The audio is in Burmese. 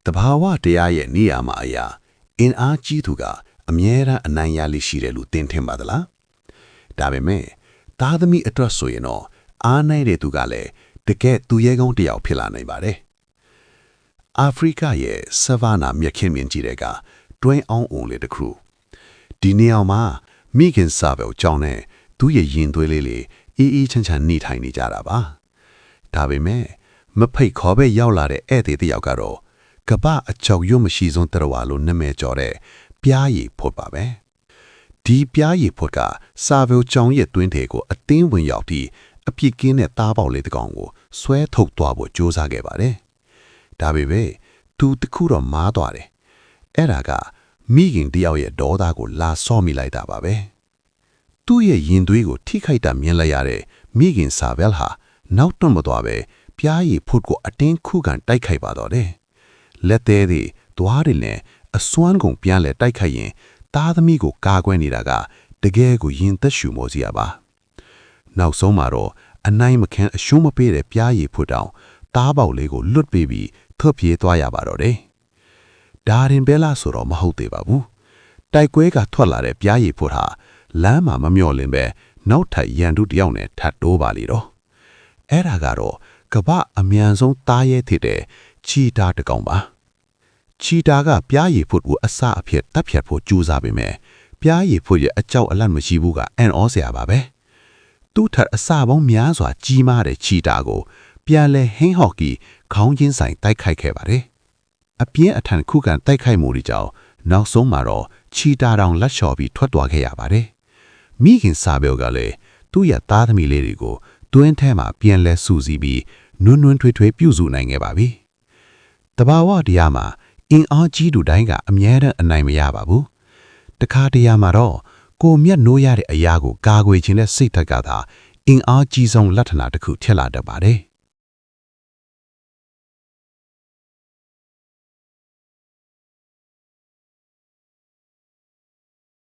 တဘာဝတရားရဲ့နေရာမှာအရာအင်အားကြီးသူကအမြဲတမ်းအနိုင်ရလိရှိတယ်လို့သင်ထင်ပါသလားဒါပေမဲ့သားသမီးအတွက်ဆိုရင်တော့အားနိုင်တဲ့သူကလည်းတကယ်သူရဲကောင်းတစ်ယောက်ဖြစ်လာနိုင်ပါတယ်အာဖရိကရဲ့ဆဗာနာမြက်ခင်းမြင်ကြီးတဲ့ကတွင်းအောင်အောင်လေးတစ်ခုဒီနေရာမှာမိခင်စာပဲကြောင်းနဲ့သူ့ရဲ့ရင်သွေးလေးလေအေးချမ်းချမ်းနေထိုင်နေကြတာပါဒါပေမဲ့မဖိတ်ခေါ်ပဲရောက်လာတဲ့ဧည့်သည်တစ်ယောက်ကတော့ကပ္ပအချောက်ရွတ်မရှိဆုံးတရဝါလို့နာမည်ကျော်တဲ့ပြားရည်ဖို့ပါပဲဒီပြားရည်ဖို့ကစာပဲကြောင်းရဲ့တွင်းထဲကိုအတင်းဝင်ရောက်ပြီးအပြစ်ကင်းတဲ့သားပေါက်လေးတစ်ကောင်ကိုဆွဲထုတ်သွားဖို့ကြိုးစားခဲ့ပါတယ်ဒါပေမဲ့သူတခုတော့မားသွားတယ်အဲ့ဒါကမိခင်တယောက်ရဲ့ဒေါသကိုလာဆော့မိလိုက်တာပါပဲသူ့ရဲ့ရင်သွေးကိုထိခိုက်တာမြင်လိုက်ရတဲ့မိခင်စာဘဲဟာနောက်တော့မသွားပဲပြားရည်ဖို့ကိုအတင်းခုခံတိုက်ခိုက်ပါတော့တယ်လက်သေးတွေသွားတွေနဲ့အစွမ်းကုန်ပြန်လဲတိုက်ခိုက်ရင်သားသမီးကိုကာကွယ်နေတာကတကယ်ကိုရင်သက်ရှူမောစရာပါနောက်ဆုံးမှာတော့အနိုင်မခံအရှုံးမပေးတဲ့ပြားရည်ဖို့တောင်သားပေါက်လေးကိုလွတ်ပေးပြီးထွက်ပြေးသွားရပါတော့တယ်ဒါရင်ဘဲလားဆိုတော့မဟုတ်သေးပါဘူးတိုက်ကွဲကထွက်လာတဲ့ပြားရည်ဖို့ဟာလမ်းမှာမမျော်လင့်ပဲနောက်ထပ်ရန်သူတယောက်နဲ့ထပ်တိုးပါလေတော့အဲ့ဒါကတော့ကမ္ဘာအမြန်ဆုံးသားရဲဖြစ်တဲ့ချီတာတကောင်ပါချီတာကပြားရည်ဖို့ကိုအစအဖြစ်တပ်ဖြတ်ဖို့ကြိုးစားပေမဲ့ပြားရည်ဖို့ရဲ့အကြောက်အလန့်မရှိဘူးကအန်အောစရာပါပဲသူ့ထက်အစပေါင်းများစွာကြီးမားတဲ့ချီတာကိုပြန်လဲဟင်းဟော့ကီခေါင်းချင်းဆိုင်တိုက်ခိုက်ခဲ့ပါတယ်အပြင်းအထန်ခုခံတိုက်ခိုက်မှုတွေကြောင့်နောက်ဆုံးမှာတော့ချီတာတောင်လက်လျှော်ပြီးထွက်သွားခဲ့ရပါတယ်မိခင်စာပြောကလည်းသူ့ရဲ့သားသမီးလေးတွေကိုတွင်းထဲမှာပြန်လဲစူးစီးပြီးနွန်းနွန်းထွေးထွေးပြုစုနိုင်ခဲ့ပါပြီတဘာဝတရားမှာအင်အားကြီးသူတိုင်းကအမြဲတမ်းအနိုင်မရပါဘူးတခါတရံမှာတော့ကိုမျက်နှိုးရတဲ့အရာကိုကာကွယ်ခြင်းနဲ့စိတ်ဓာတ်ကသာအင်အားကြီးဆုံးလက္ခဏာတစ်ခုထက်လာတတ်ပါတယ်